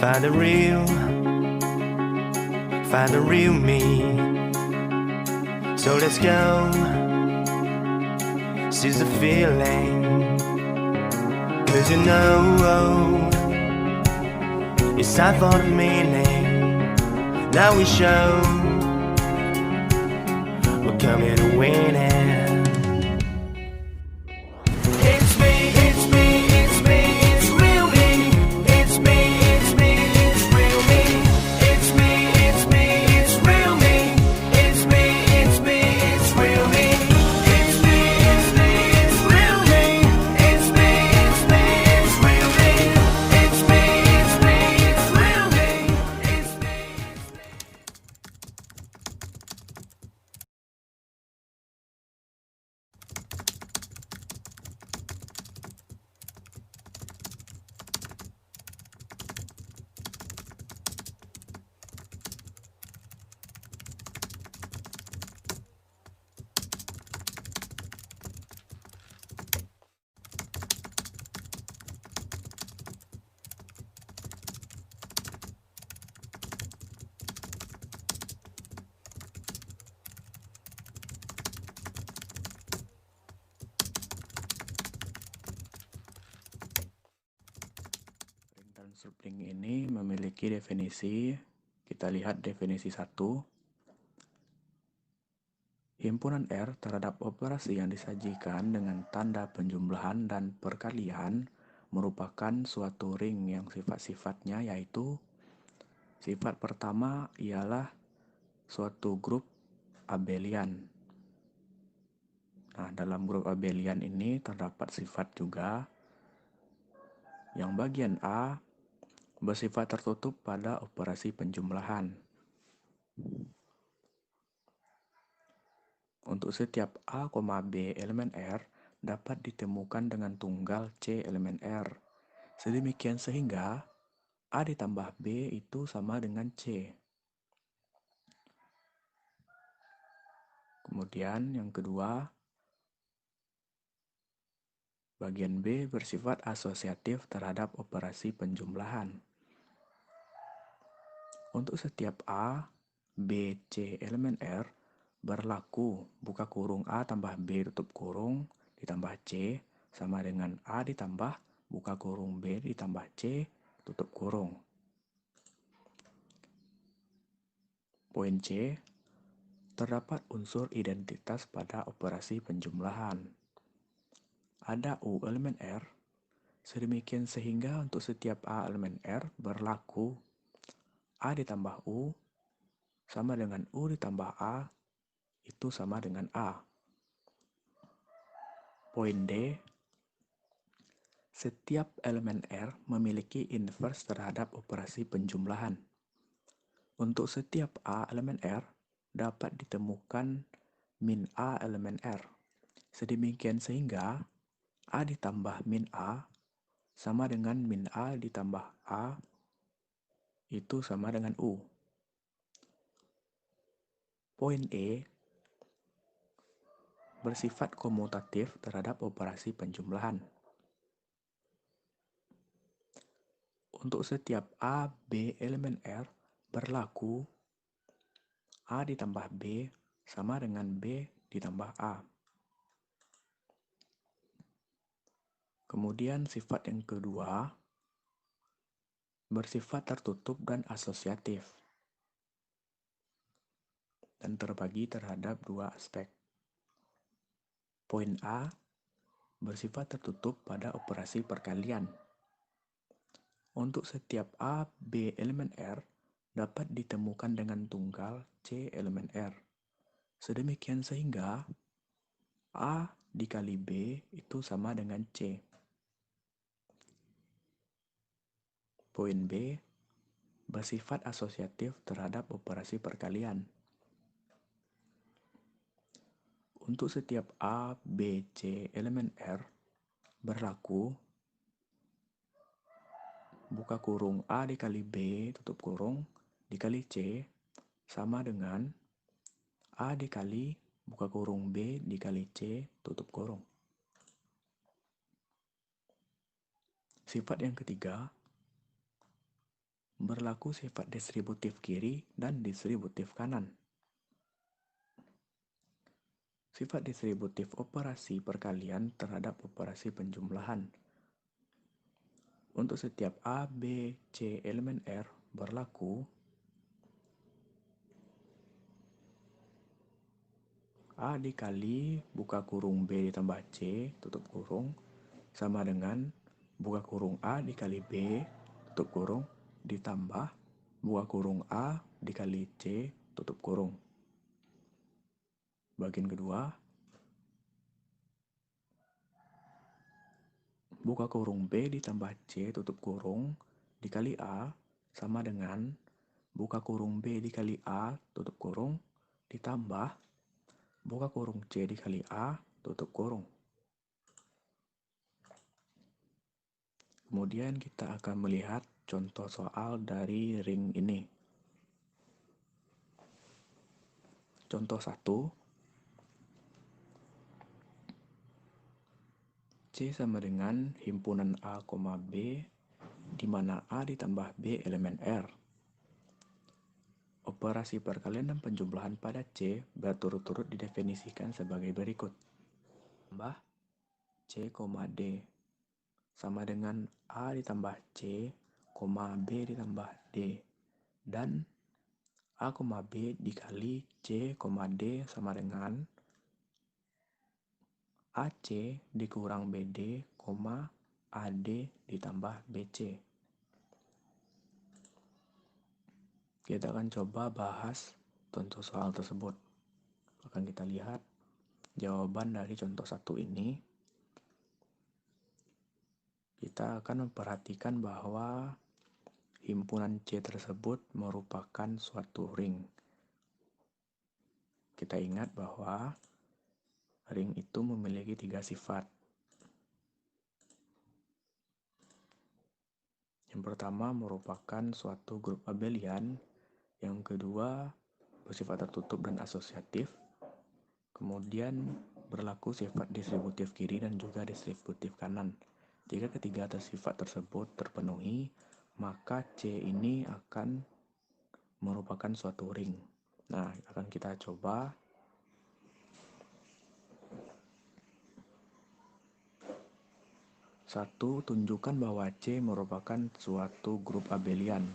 Find the real me. So let's go, seize the feeling. 'Cause you know, it's time for the meaning. Now we show we're coming to win it. Dan subling ini memiliki definisi. Kita lihat definisi 1. Himpunan R terhadap operasi yang disajikan dengan tanda penjumlahan dan perkalian merupakan suatu ring yang sifat-sifatnya yaitu sifat pertama ialah suatu grup abelian. Nah, dalam grup abelian ini terdapat sifat juga yang bagian A bersifat tertutup pada operasi penjumlahan. Untuk setiap A, B elemen R dapat ditemukan dengan tunggal C elemen R. Sedemikian sehingga A ditambah B itu sama dengan C. Kemudian yang kedua, bagian B bersifat asosiatif terhadap operasi penjumlahan. Untuk setiap A, B, C elemen R berlaku buka kurung A tambah B tutup kurung ditambah C sama dengan A ditambah buka kurung B ditambah C tutup kurung. Poin C, terdapat unsur identitas pada operasi penjumlahan. Ada U elemen R, sedemikian sehingga untuk setiap A elemen R berlaku A ditambah U sama dengan U ditambah A itu sama dengan A. Poin D, setiap elemen R memiliki inverse terhadap operasi penjumlahan. Untuk setiap A elemen R dapat ditemukan min A elemen R. Sedemikian sehingga A ditambah min A sama dengan min A ditambah A itu sama dengan U. Poin E, bersifat komutatif terhadap operasi penjumlahan. Untuk setiap A, B elemen R berlaku A ditambah B sama dengan B ditambah A. Kemudian sifat yang kedua bersifat tertutup dan asosiatif dan terbagi terhadap dua aspek. Poin A, bersifat tertutup pada operasi perkalian. Untuk setiap A, B elemen R dapat ditemukan dengan tunggal C elemen R. Sedemikian sehingga A dikali B itu sama dengan C. Poin B, bersifat asosiatif terhadap operasi perkalian. Untuk setiap A, B, C elemen R berlaku buka kurung A dikali B tutup kurung dikali C sama dengan A dikali buka kurung B dikali C tutup kurung. Sifat yang ketiga berlaku sifat distributif kiri dan distributif kanan. Sifat distributif operasi perkalian terhadap operasi penjumlahan. Untuk setiap A, B, C elemen R berlaku A dikali buka kurung B ditambah C tutup kurung sama dengan buka kurung A dikali B tutup kurung ditambah buka kurung A dikali C tutup kurung. Bagian kedua, buka kurung B ditambah C tutup kurung dikali A sama dengan buka kurung B dikali A tutup kurung ditambah buka kurung C dikali A tutup kurung. Kemudian kita akan melihat contoh soal dari ring ini. Contoh 1, C sama dengan himpunan A, B, di mana A ditambah B elemen R. Operasi perkalian dan penjumlahan pada C berturut-turut didefinisikan sebagai berikut. Tambah C, D sama dengan A ditambah C, B ditambah D. Dan A, B dikali C, D sama dengan AC dikurang BD, AD ditambah BC. Kita akan coba bahas contoh soal tersebut. Akan kita lihat jawaban dari contoh 1 ini. Kita akan memperhatikan bahwa himpunan C tersebut merupakan suatu ring. Kita ingat bahwa ring itu memiliki 3 sifat. Yang pertama merupakan suatu grup abelian, yang kedua bersifat tertutup dan asosiatif, kemudian berlaku sifat distributif kiri dan juga distributif kanan. Jika ketiga sifat tersebut terpenuhi, maka C ini akan merupakan suatu ring. Nah, akan kita coba. Satu, tunjukkan bahwa C merupakan suatu grup abelian.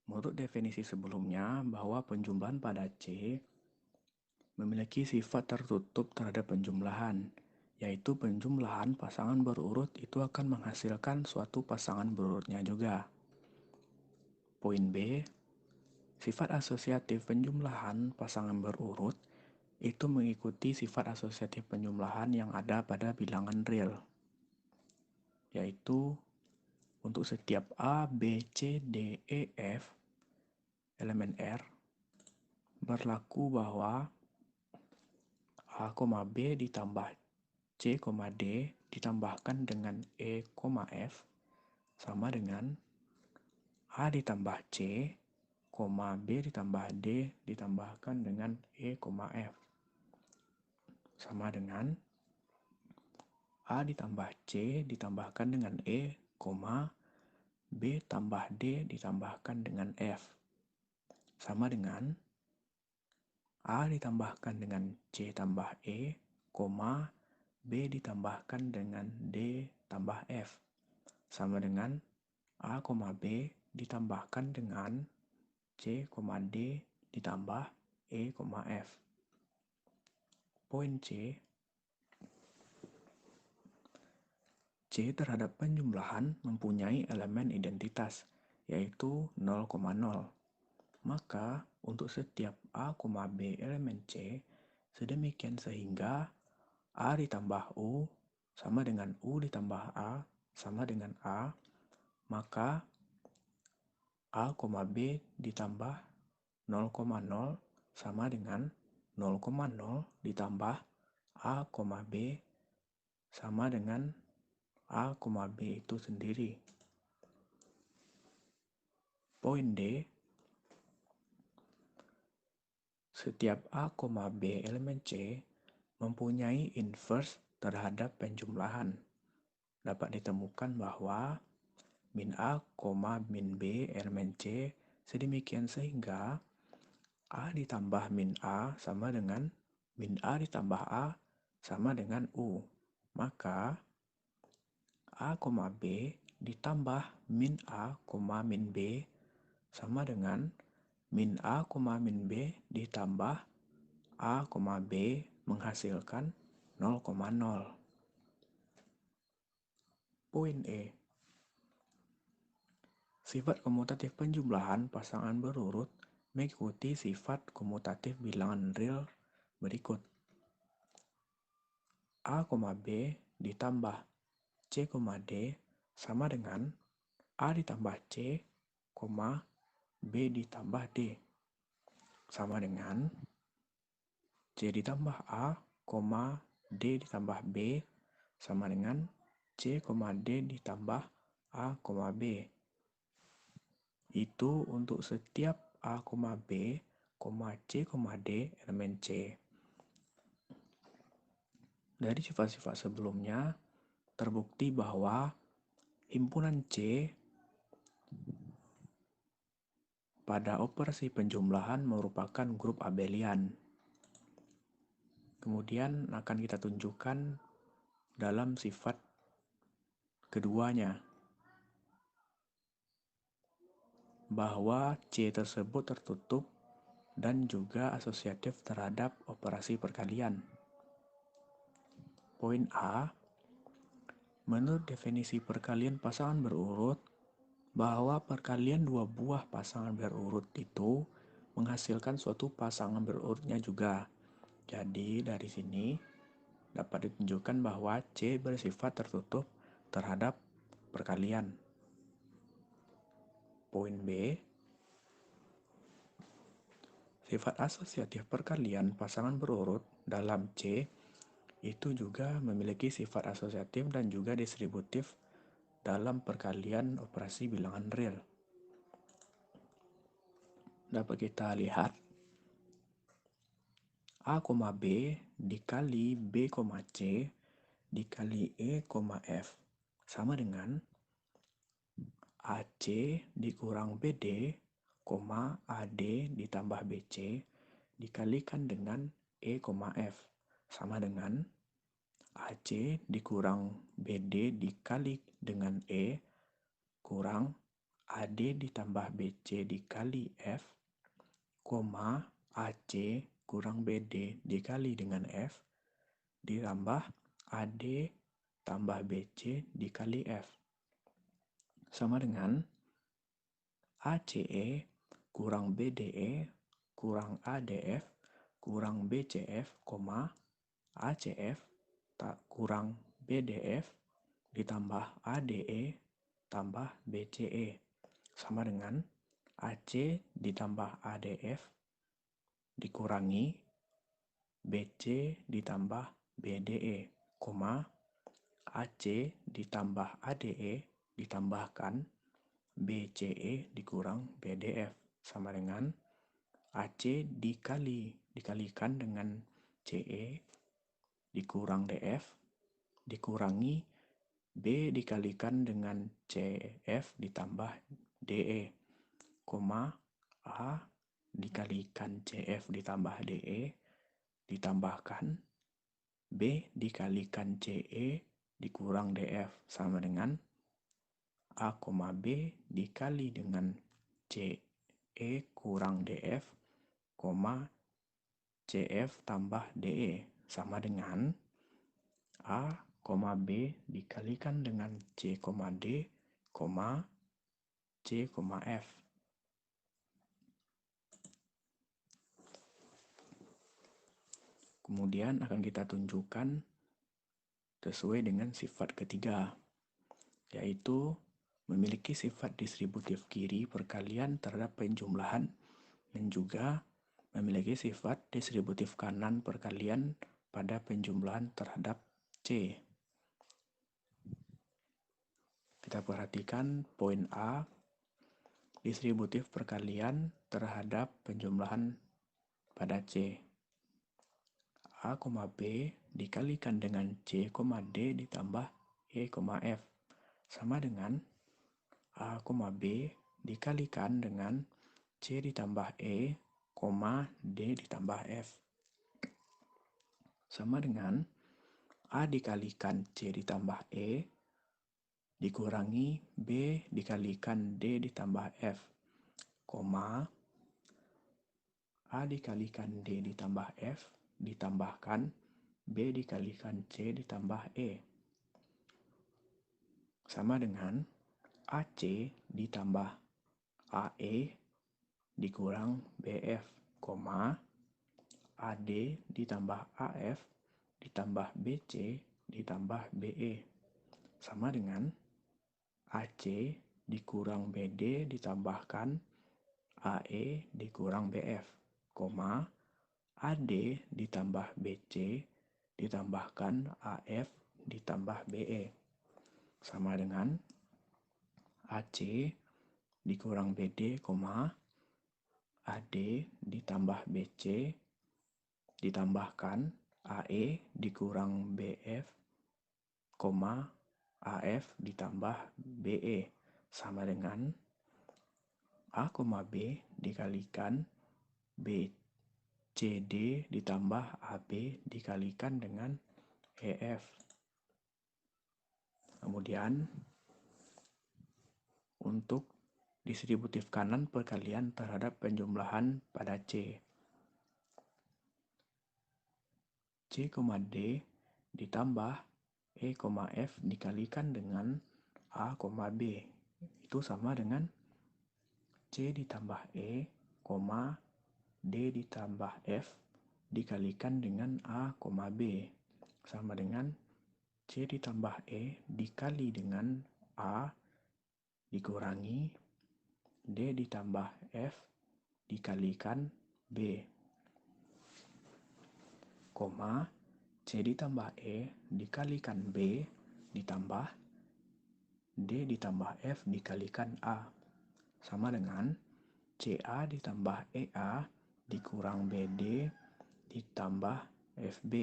Menurut definisi sebelumnya, bahwa penjumlahan pada C memiliki sifat tertutup terhadap penjumlahan, yaitu penjumlahan pasangan berurut itu akan menghasilkan suatu pasangan berurutnya juga. Poin B, sifat asosiatif penjumlahan pasangan berurut itu mengikuti sifat asosiatif penjumlahan yang ada pada bilangan real, yaitu untuk setiap A, B, C, D, E, F elemen R berlaku bahwa A, B ditambah C, D ditambahkan dengan E, F sama dengan A ditambah C, B ditambah D ditambahkan dengan E, F sama dengan A ditambah C ditambahkan dengan E, B tambah D ditambahkan dengan F sama dengan A ditambahkan dengan C tambah E, B ditambahkan dengan D tambah F sama dengan A, B ditambahkan dengan C, D ditambah E, F. Poin C, C terhadap penjumlahan mempunyai elemen identitas, yaitu 0,0. Maka, untuk setiap A, B elemen C, sedemikian sehingga A ditambah U sama dengan U ditambah A sama dengan A, maka A, B ditambah 0,0 sama dengan 0,0 ditambah A, B sama dengan A, B itu sendiri. Poin D, setiap A, B elemen C mempunyai inverse terhadap penjumlahan. Dapat ditemukan bahwa min A, min B elemen C sedemikian sehingga A ditambah min A sama dengan min A ditambah A sama dengan U. Maka A, B ditambah min A, min B sama dengan min A, min B ditambah A, B menghasilkan 0,0. Poin E. Sifat komutatif penjumlahan pasangan berurut mengikuti sifat komutatif bilangan real berikut. A, B ditambah C, D sama dengan A ditambah C, B ditambah D. Sama dengan C ditambah A, D ditambah B sama dengan C, D ditambah A, B. Itu untuk setiap A, B, C, D elemen C. Dari sifat-sifat sebelumnya, terbukti bahwa himpunan C pada operasi penjumlahan merupakan grup abelian. Kemudian akan kita tunjukkan dalam sifat keduanya, bahwa C tersebut tertutup dan juga asosiatif terhadap operasi perkalian. Poin A, menurut definisi perkalian pasangan berurut, bahwa perkalian dua buah pasangan berurut itu menghasilkan suatu pasangan berurutnya juga. Jadi dari sini dapat ditunjukkan bahwa C bersifat tertutup terhadap perkalian. Poin B, sifat asosiatif perkalian pasangan berurut dalam C itu juga memiliki sifat asosiatif dan juga distributif dalam perkalian operasi bilangan real. Dapat kita lihat A, B dikali B, C dikali E, F sama dengan AC dikurang BD, AD ditambah BC dikalikan dengan E, F sama dengan AC dikurang BD dikali dengan E kurang AD ditambah BC dikali F, AC kurang BD dikali dengan F ditambah AD tambah BC dikali F sama dengan ACE kurang BDE kurang ADF kurang BCF, ACF kurang BDF ditambah ADE tambah BCE sama dengan AC ditambah ADF dikurangi BC ditambah BDE, AC ditambah ADE ditambahkan BCE dikurang BDF sama dengan AC dikalikan dengan CE dikurang DF dikurangi B dikalikan dengan CF ditambah DE, A dikalikan CF ditambah DE ditambahkan B dikalikan CE dikurang DF sama dengan A, B dikali dengan CE kurang DF, CF tambah DE sama dengan A, B dikalikan dengan C, D, C, F. Kemudian akan kita tunjukkan sesuai dengan sifat ketiga, yaitu memiliki sifat distributif kiri perkalian terhadap penjumlahan dan juga memiliki sifat distributif kanan perkalian pada penjumlahan terhadap C. Kita perhatikan poin A, distributif perkalian terhadap penjumlahan pada C. A, B dikalikan dengan C, D ditambah E, F sama dengan A, B dikalikan dengan C ditambah E, D ditambah F. Sama dengan A dikalikan C ditambah E, dikurangi B dikalikan D ditambah F, A dikalikan D ditambah F, ditambahkan B dikalikan C ditambah E. Sama dengan AC ditambah AE dikurang BF, AD ditambah AF ditambah BC ditambah BE. Sama dengan AC dikurang BD ditambahkan AE dikurang BF, AD ditambah BC ditambahkan AF ditambah BE. Sama dengan AC dikurang BD, AD ditambah BC ditambahkan AE dikurang BF, AF ditambah BE. Sama dengan A, B dikalikan BCD ditambah AB dikalikan dengan EF. Kemudian untuk distributif kanan perkalian terhadap penjumlahan pada C. C, D ditambah E, F dikalikan dengan A, B. Itu sama dengan C ditambah E, D ditambah F dikalikan dengan A, B. Sama dengan C ditambah E dikali dengan A dikurangi D ditambah F dikalikan B, C ditambah E dikalikan B ditambah D ditambah F dikalikan A. Sama dengan CA ditambah EA dikurang BD ditambah FB,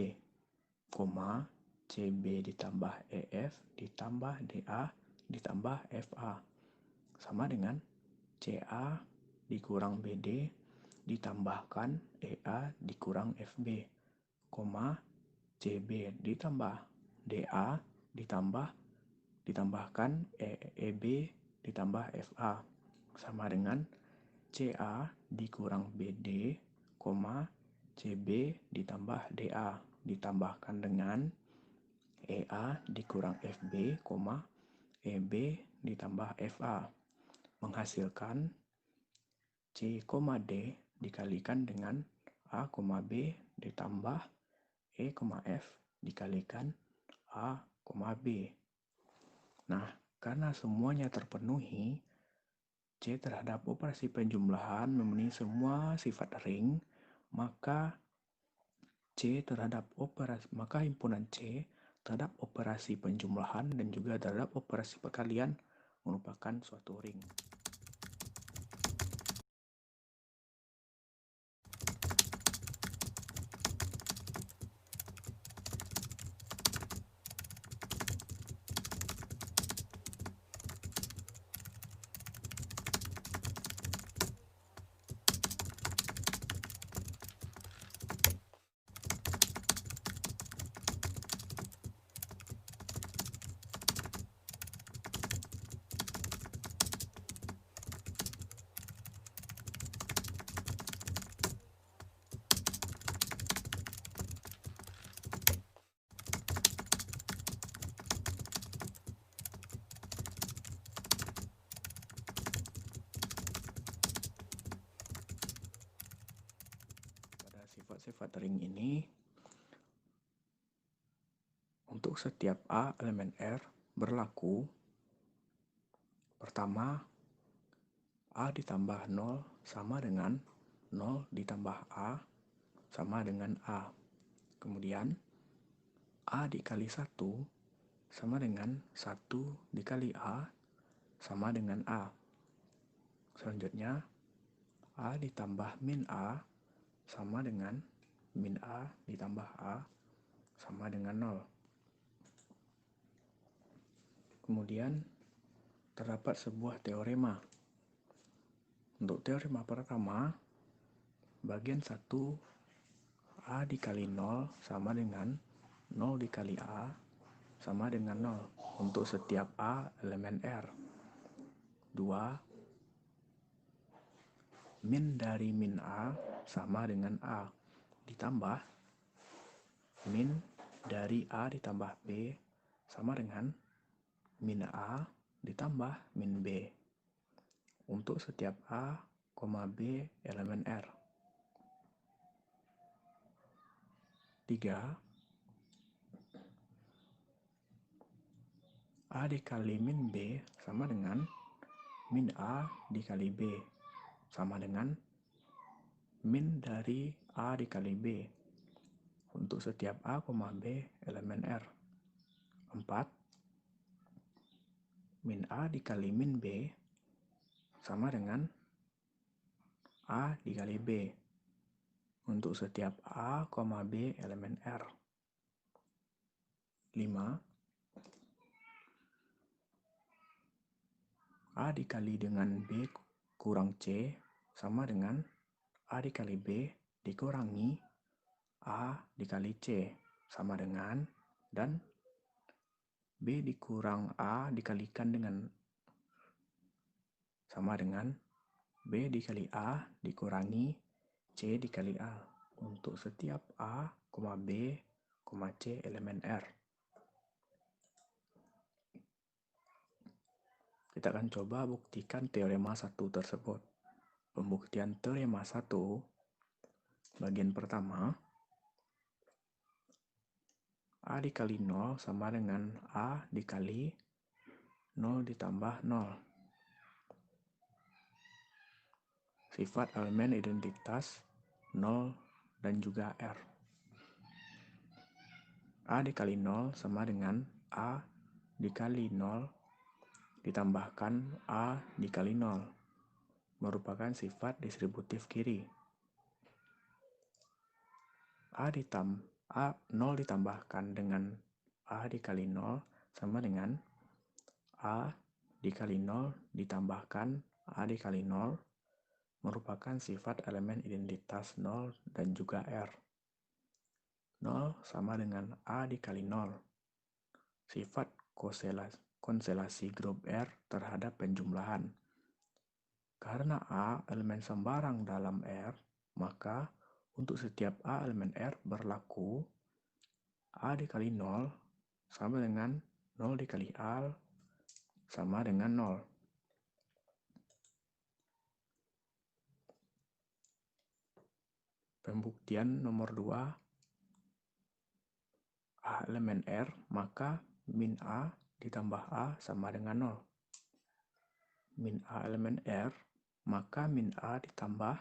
CB ditambah EF ditambah DA ditambah FA. Sama dengan CA dikurang BD ditambahkan EA dikurang FB, CB ditambah DA ditambahkan EB ditambah FA. Sama dengan CA dikurang BD, CB ditambah DA ditambahkan dengan EA dikurang FB, EB ditambah FA. Menghasilkan C, D dikalikan dengan A, B ditambah E, F dikalikan A, B. Nah, karena semuanya terpenuhi, C terhadap operasi penjumlahan memenuhi semua sifat ring, maka himpunan C terhadap operasi penjumlahan dan juga terhadap operasi perkalian merupakan suatu ring. Sifat ring ini untuk setiap A elemen R berlaku pertama A ditambah 0 sama dengan 0 ditambah A sama dengan A. Kemudian A dikali 1 sama dengan 1 dikali A sama dengan A. Selanjutnya A ditambah min A sama dengan min A ditambah A sama dengan 0. Kemudian terdapat sebuah teorema. Untuk teorema pertama, bagian 1 A dikali 0 sama dengan 0 dikali A sama dengan 0 untuk setiap A elemen R. 2. Min dari min A sama dengan A ditambah min dari A ditambah B sama dengan min A ditambah min B untuk setiap A, B elemen R. 3. A dikali min B sama dengan min A dikali B sama dengan min dari A dikali B untuk setiap A, B elemen R. 4. Min A dikali min B sama dengan A dikali B untuk setiap A, B elemen R. 5. A dikali dengan B kurang C sama dengan A dikali B dikurangi A dikali C sama dengan, dan B dikurang A dikalikan dengan sama dengan B dikali A dikurangi C dikali A untuk setiap A, B, C elemen R. Kita akan coba buktikan teorema 1 tersebut. Pembuktian teorema 1, bagian pertama, A dikali 0 sama dengan A dikali 0 ditambah 0. Sifat elemen identitas 0 dan juga R. A dikali 0 sama dengan A dikali 0 ditambahkan A dikali 0 merupakan sifat distributif kiri. A 0 ditambahkan dengan A dikali 0 sama dengan A dikali 0 ditambahkan A dikali 0 merupakan sifat elemen identitas 0 dan juga R. 0 sama dengan A dikali 0. Sifat konselasi grup R terhadap penjumlahan. Karena A elemen sembarang dalam R, maka untuk setiap A elemen R berlaku A dikali 0 sama dengan 0 dikali A sama dengan 0. Pembuktian nomor 2, A elemen R, maka min A ditambah A sama dengan 0. Min A elemen R, maka min A ditambah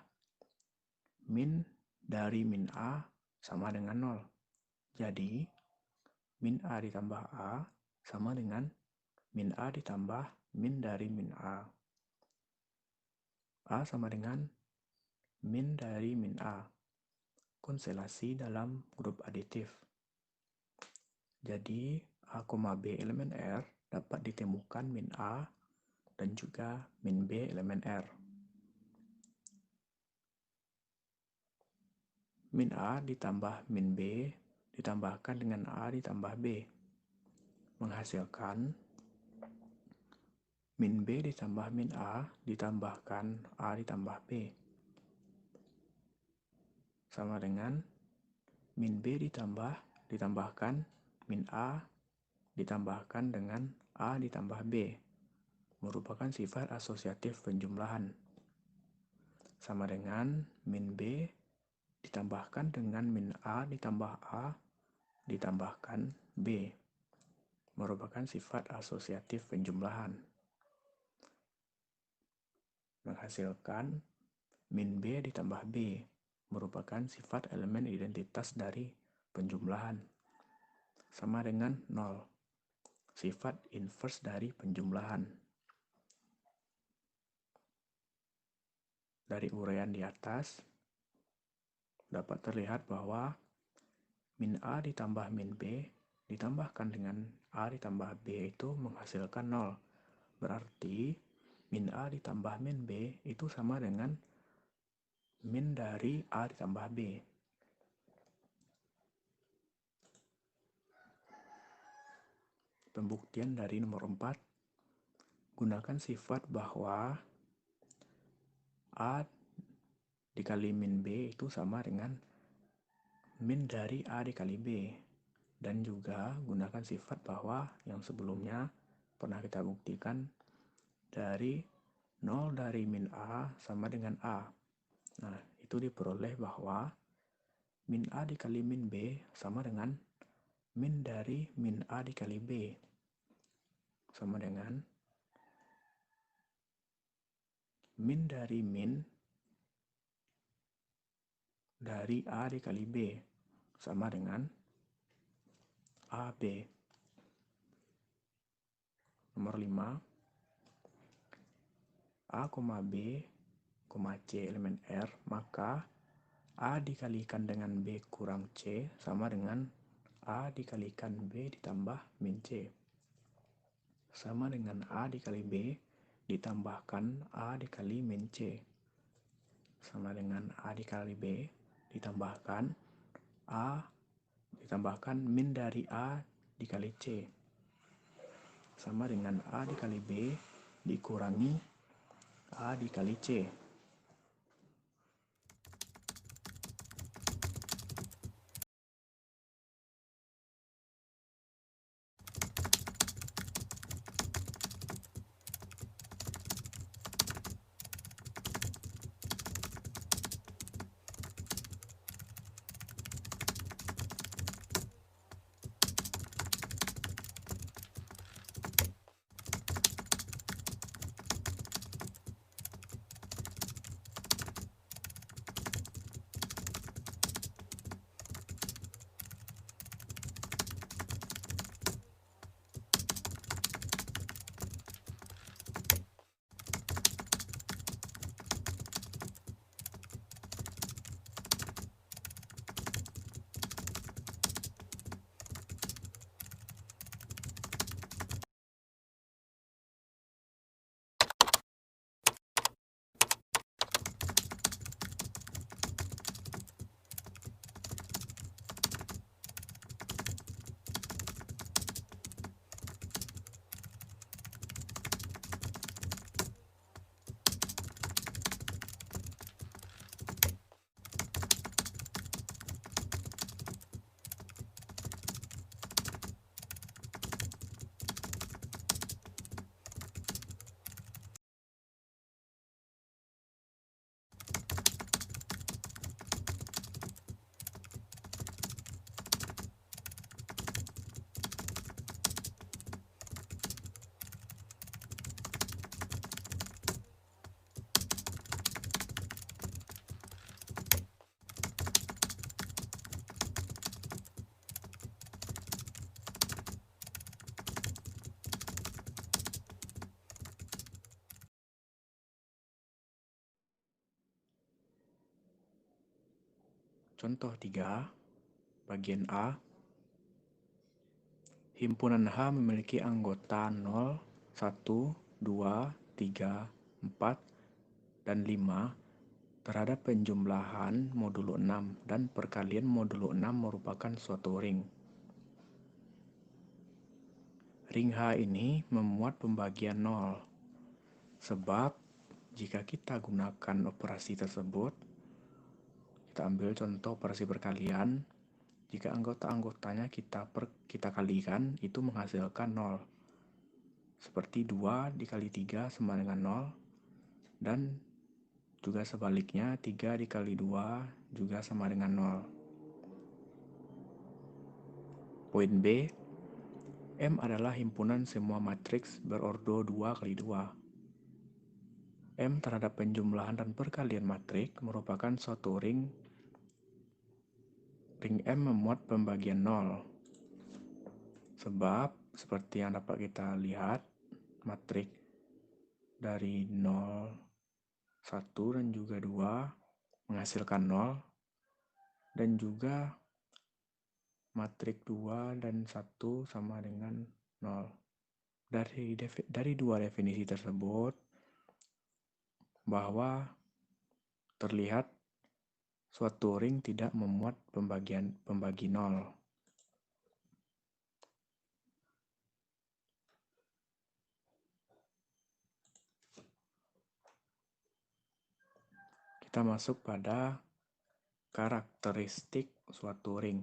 min dari min A sama dengan 0. Jadi, min A ditambah A sama dengan min A ditambah min dari min A. A sama dengan min dari min A. Konselasi dalam grup aditif. Jadi, A, B elemen R dapat ditemukan min A dan juga min B elemen R. Min A ditambah min B ditambahkan dengan A ditambah B menghasilkan min B ditambah min A ditambahkan A ditambah B sama dengan min B ditambahkan min A ditambahkan dengan A ditambah B merupakan sifat asosiatif penjumlahan. Sama dengan min B ditambahkan dengan min A ditambah A ditambahkan B merupakan sifat asosiatif penjumlahan. Menghasilkan min B ditambah B merupakan sifat elemen identitas dari penjumlahan. Sama dengan 0, sifat inverse dari penjumlahan. Dari uraian di atas, dapat terlihat bahwa min A ditambah min B ditambahkan dengan A ditambah B itu menghasilkan 0. Berarti min A ditambah min B itu sama dengan min dari A ditambah B. Pembuktian dari nomor 4, gunakan sifat bahwa A dikali min B itu sama dengan min dari A dikali B. Dan juga gunakan sifat bahwa yang sebelumnya pernah kita buktikan dari 0 dari min A sama dengan A. Nah, itu diperoleh bahwa min A dikali min B sama dengan min dari min A dikali B. Sama dengan min dari min dari A dikali B. Sama dengan AB. Nomor 5, A, B, C elemen R, maka A dikalikan dengan B kurang C sama dengan A dikalikan B ditambah min C. Sama dengan A dikali B ditambahkan A dikali min C. Sama dengan A dikali B ditambahkan A ditambahkan min dari A dikali C. Sama dengan A dikali B dikurangi A dikali C. Contoh 3, bagian A. Himpunan H memiliki anggota 0, 1, 2, 3, 4, dan 5 terhadap penjumlahan modulo 6 dan perkalian modulo 6 merupakan suatu ring. Ring H ini memuat pembagian 0. Sebab jika kita gunakan operasi tersebut, kita ambil contoh operasi perkalian, jika anggota-anggotanya kita kalikan, itu menghasilkan 0. Seperti 2 dikali 3 sama dengan 0, dan juga sebaliknya 3 dikali 2 juga sama dengan 0. Poin B, M adalah himpunan semua matriks berordo 2 kali 2. M terhadap penjumlahan dan perkalian matriks merupakan suatu ring. Ring M memuat pembagian 0. Sebab seperti yang dapat kita lihat, matriks dari 0, 1 dan juga 2 menghasilkan 0, dan juga matriks 2 dan 1 sama dengan 0. Dari dua definisi tersebut, bahwa terlihat suatu ring tidak memuat pembagi nol. Kita masuk pada karakteristik suatu ring.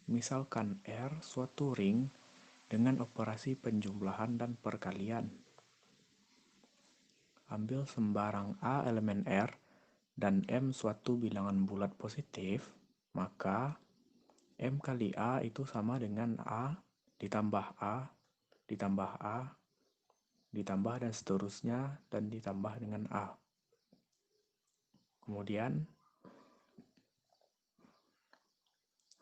Misalkan R suatu ring dengan operasi penjumlahan dan perkalian. Ambil sembarang A elemen R dan M suatu bilangan bulat positif, maka M kali A itu sama dengan A ditambah A ditambah A ditambah dan seterusnya dan ditambah dengan A. Kemudian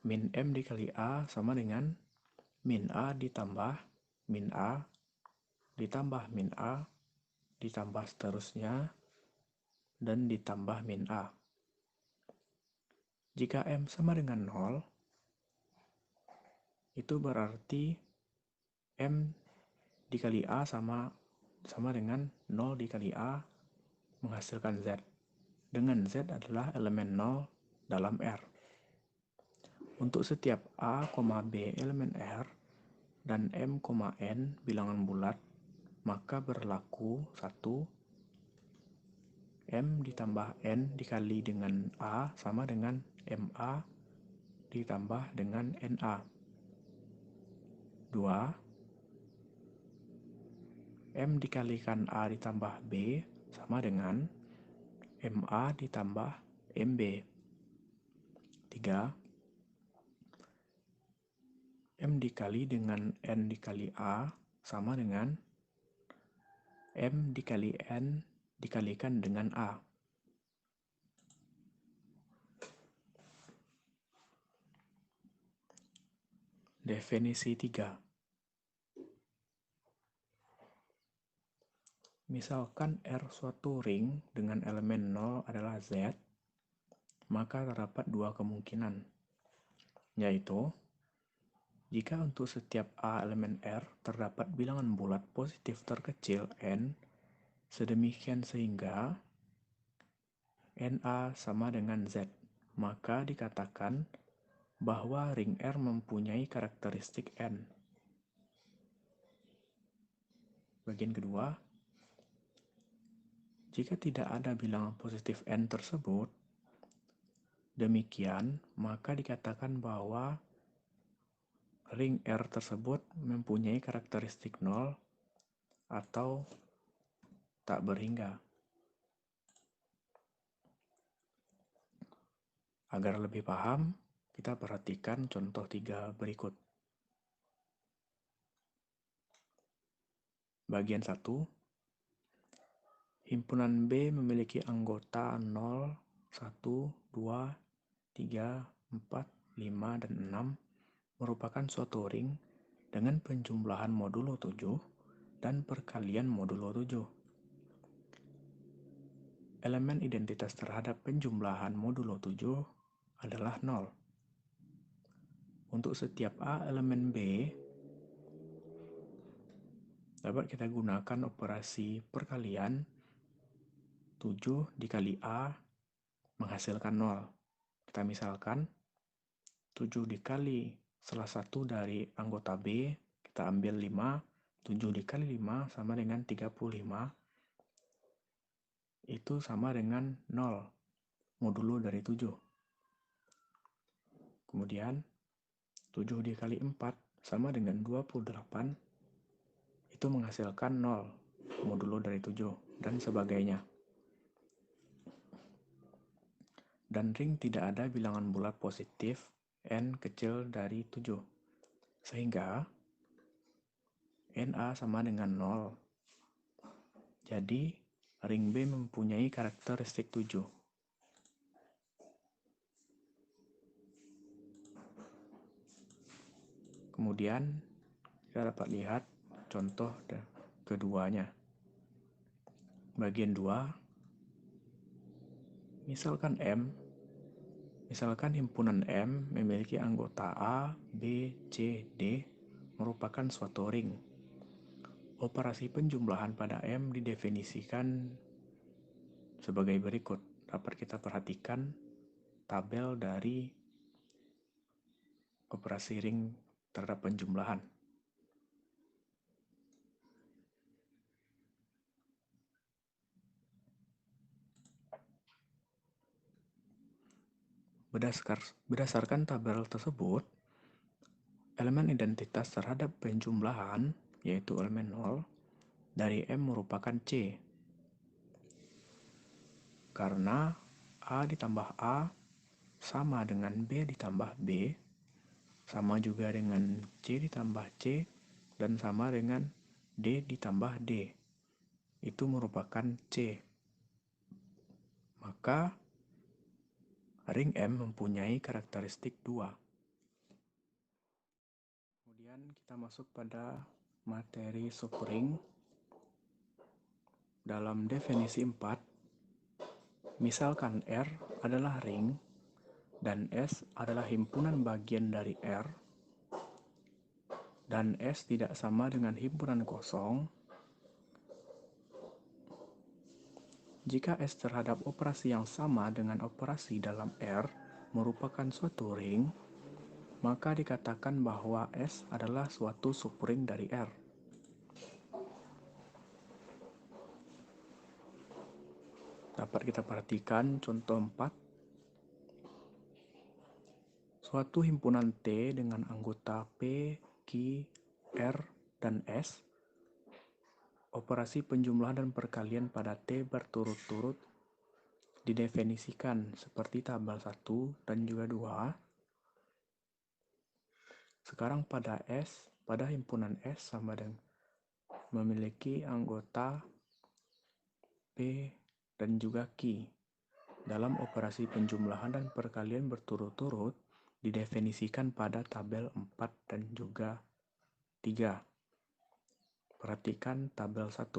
min M dikali A sama dengan min A ditambah min A ditambah min A ditambah seterusnya dan ditambah min A. Jika M sama dengan 0, itu berarti M dikali A sama dengan 0 dikali A menghasilkan Z. Dengan Z adalah elemen 0 dalam R. Untuk setiap A, B elemen R dan M, N bilangan bulat, maka berlaku 1 M ditambah N dikali dengan A sama dengan MA ditambah dengan NA. 2 M dikalikan A ditambah B sama dengan MA ditambah MB. 3 M dikali dengan N dikali A sama dengan M dikali N dikalikan dengan A. Definisi 3. Misalkan R suatu ring dengan elemen 0 adalah Z, maka terdapat dua kemungkinan, yaitu jika untuk setiap A elemen R terdapat bilangan bulat positif terkecil N, sedemikian sehingga NA sama dengan Z, maka dikatakan bahwa ring R mempunyai karakteristik N. Bagian kedua, jika tidak ada bilangan positif N tersebut, demikian maka dikatakan bahwa ring R tersebut mempunyai karakteristik 0 atau tak berhingga. Agar lebih paham, kita perhatikan contoh 3 berikut. Bagian 1. Himpunan B memiliki anggota 0, 1, 2, 3, 4, 5, dan 6 merupakan suatu ring dengan penjumlahan modulo 7 dan perkalian modulo 7. Elemen identitas terhadap penjumlahan modulo 7 adalah 0. Untuk setiap A elemen B, dapat kita gunakan operasi perkalian 7 dikali A menghasilkan 0. Kita misalkan 7 dikali salah satu dari anggota B, kita ambil 5, 7 dikali 5 sama dengan 35, itu sama dengan 0, modulo dari 7. Kemudian 7 dikali 4 sama dengan 28, itu menghasilkan 0, modulo dari 7, dan sebagainya. Dan ring tidak ada bilangan bulat positif N kecil dari 7, sehingga NA sama dengan 0. Jadi, ring B mempunyai karakteristik 7. Kemudian, kita dapat lihat contoh keduanya. Bagian 2, misalkan M Misalkan himpunan M memiliki anggota A, B, C, D merupakan suatu ring. Operasi penjumlahan pada M didefinisikan sebagai berikut. Dapat kita perhatikan tabel dari operasi ring terhadap penjumlahan. Berdasarkan tabel tersebut, elemen identitas terhadap penjumlahan, yaitu elemen 0, dari M merupakan C. Karena A ditambah A sama dengan B ditambah B, sama juga dengan C ditambah C, dan sama dengan D ditambah D. Itu merupakan C. Maka ring M mempunyai karakteristik 2. Kemudian kita masuk pada materi subring. Dalam definisi 4, misalkan R adalah ring dan S adalah himpunan bagian dari R, dan S tidak sama dengan himpunan kosong, jika S terhadap operasi yang sama dengan operasi dalam R merupakan suatu ring, maka dikatakan bahwa S adalah suatu subring dari R. Dapat kita perhatikan contoh 4. Suatu himpunan T dengan anggota P, Q, R, dan S. Operasi penjumlahan dan perkalian pada T berturut-turut didefinisikan seperti tabel 1 dan juga 2. Sekarang pada himpunan S sama dengan memiliki anggota P dan juga Q. Dalam operasi penjumlahan dan perkalian berturut-turut didefinisikan pada tabel 4 dan juga 3. Perhatikan tabel 1.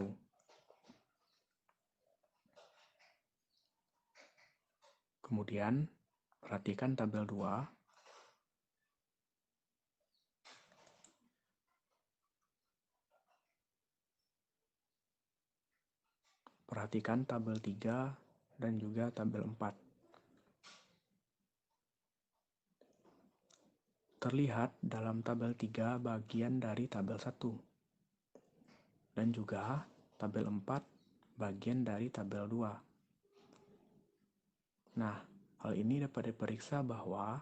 Kemudian, perhatikan tabel 2. Perhatikan tabel 3 dan juga tabel 4. Terlihat dalam tabel 3 bagian dari tabel 1. Dan juga tabel 4 bagian dari tabel 2. Nah, hal ini dapat diperiksa bahwa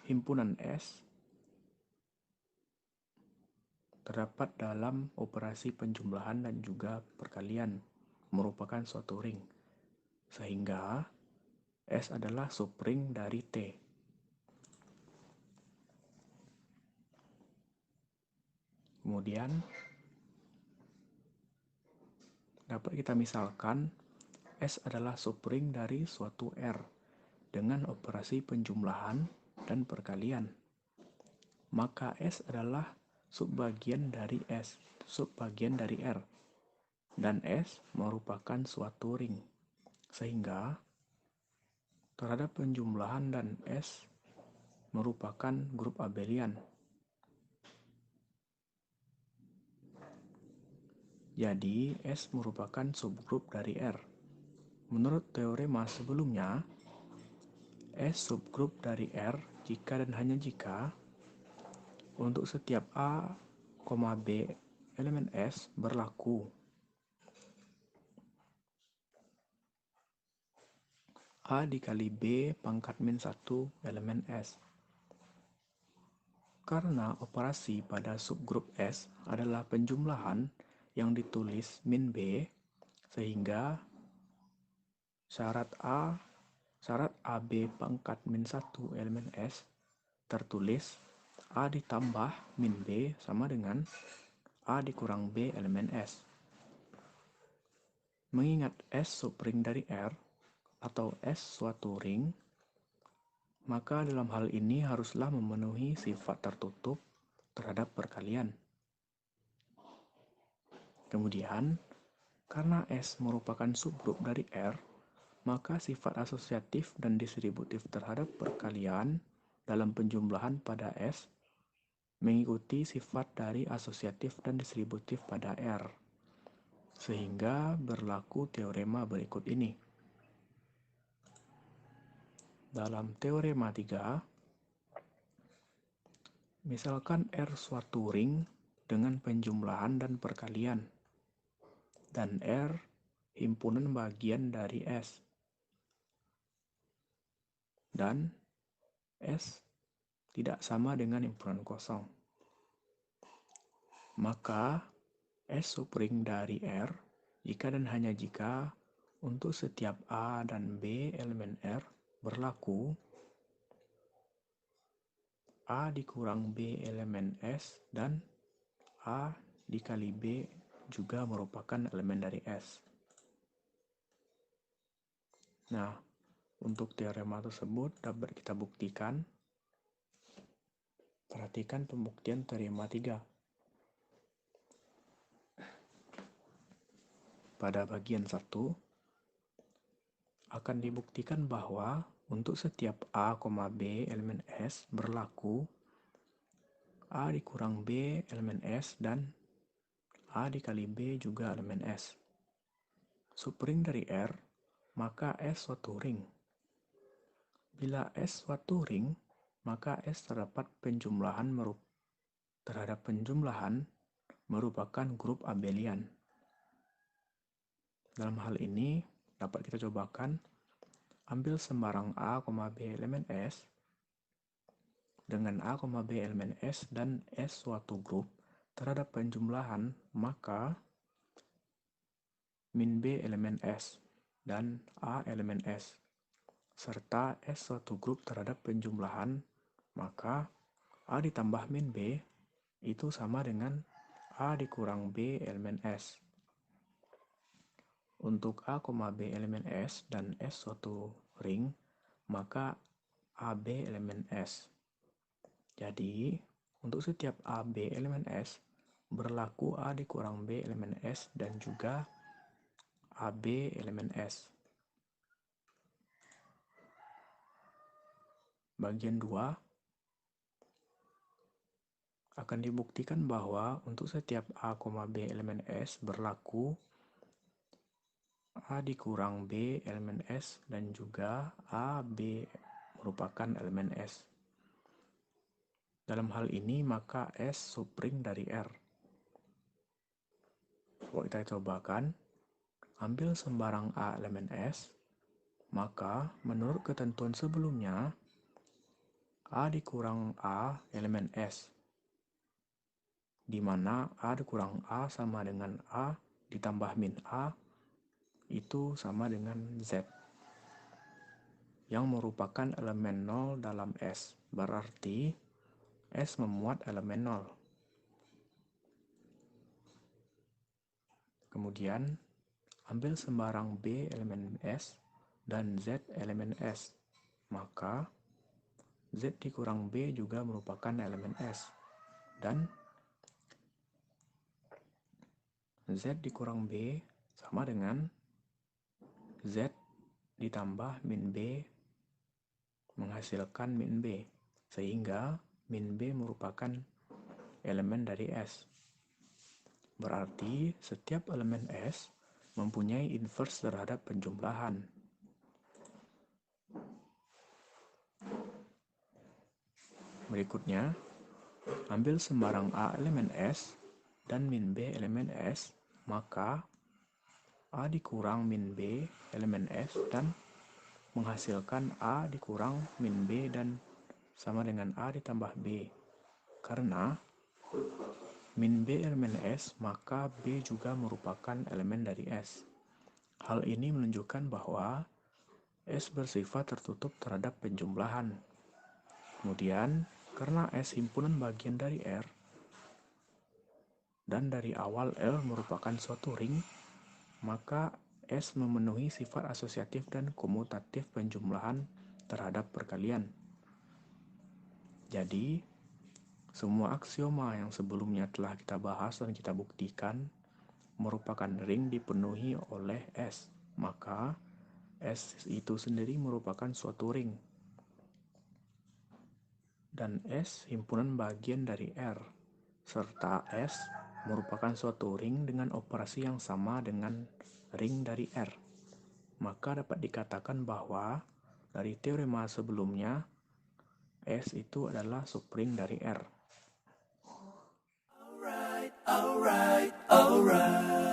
himpunan S terdapat dalam operasi penjumlahan dan juga perkalian merupakan suatu ring, sehingga S adalah subring dari T. Kemudian dapat kita misalkan S adalah subring dari suatu R dengan operasi penjumlahan dan perkalian. Maka S adalah subbagian dari R, dan S merupakan suatu ring, sehingga terhadap penjumlahan dan S merupakan grup abelian. Jadi, S merupakan subgrup dari R. Menurut teorema sebelumnya, S subgrup dari R jika dan hanya jika untuk setiap A, B elemen S berlaku A dikali B pangkat min 1 elemen S. Karena operasi pada subgrup S adalah penjumlahan yang ditulis min B, sehingga syarat AB pangkat min 1 elemen S tertulis A ditambah min B sama dengan A dikurang B elemen S. Mengingat S subring dari R atau S suatu ring, maka dalam hal ini haruslah memenuhi sifat tertutup terhadap perkalian. Kemudian, karena S merupakan subgrup dari R, maka sifat asosiatif dan distributif terhadap perkalian dalam penjumlahan pada S mengikuti sifat dari asosiatif dan distributif pada R, sehingga berlaku teorema berikut ini. Dalam teorema 3, misalkan R suatu ring dengan penjumlahan dan perkalian, dan R himpunan bagian dari S, dan S tidak sama dengan himpunan kosong. Maka S subring dari R jika dan hanya jika untuk setiap A dan B elemen R berlaku A dikurang B elemen S dan A dikali B juga merupakan elemen dari S. Nah, untuk teorema tersebut dapat kita buktikan. Perhatikan pembuktian teorema 3. Pada bagian 1, akan dibuktikan bahwa untuk setiap A, B elemen S berlaku A dikurang B elemen S dan A dikali B juga elemen S. Subring dari R, maka S suatu ring. Bila S suatu ring, maka S terhadap penjumlahan merupakan grup abelian. Dalam hal ini, dapat kita cobakan ambil sembarang A, B elemen S dengan A, B elemen S dan S suatu grup terhadap penjumlahan, maka min B elemen S dan A elemen S serta S suatu grup terhadap penjumlahan, maka A ditambah min B itu sama dengan A dikurang B elemen S. Untuk A, B elemen S dan S suatu ring, maka AB elemen S. Jadi, untuk setiap AB elemen S, berlaku A dikurang B elemen S dan juga AB elemen S. Bagian 2, akan dibuktikan bahwa untuk setiap A, B elemen S berlaku A dikurang B elemen S dan juga A, B merupakan elemen S. Dalam hal ini maka S subring dari R. Kalau kita cobakan, ambil sembarang A elemen S, maka menurut ketentuan sebelumnya A dikurang A elemen S, di mana A dikurang A sama dengan A ditambah min A itu sama dengan Z, yang merupakan elemen 0 dalam S. Berarti S memuat elemen 0. Kemudian, ambil sembarang B elemen S dan Z elemen S. Maka, Z dikurang B juga merupakan elemen S. Dan Z dikurang B sama dengan Z ditambah min B menghasilkan min B, sehingga min B merupakan elemen dari S. Berarti setiap elemen S mempunyai inverse terhadap penjumlahan. Berikutnya, ambil sembarang A elemen S dan min B elemen S, maka A dikurang min B elemen S dan menghasilkan A dikurang min B dan sama dengan A ditambah B. Karena min B elemen S, maka B juga merupakan elemen dari S. Hal ini menunjukkan bahwa S bersifat tertutup terhadap penjumlahan. Kemudian, karena S himpunan bagian dari R, dan dari awal L merupakan suatu ring, maka S memenuhi sifat asosiatif dan komutatif penjumlahan terhadap perkalian. Jadi, semua aksioma yang sebelumnya telah kita bahas dan kita buktikan merupakan ring dipenuhi oleh S. Maka, S itu sendiri merupakan suatu ring. Dan S himpunan bagian dari R, serta S merupakan suatu ring dengan operasi yang sama dengan ring dari R. Maka dapat dikatakan bahwa dari teorema sebelumnya, S itu adalah subring dari R. Alright, alright.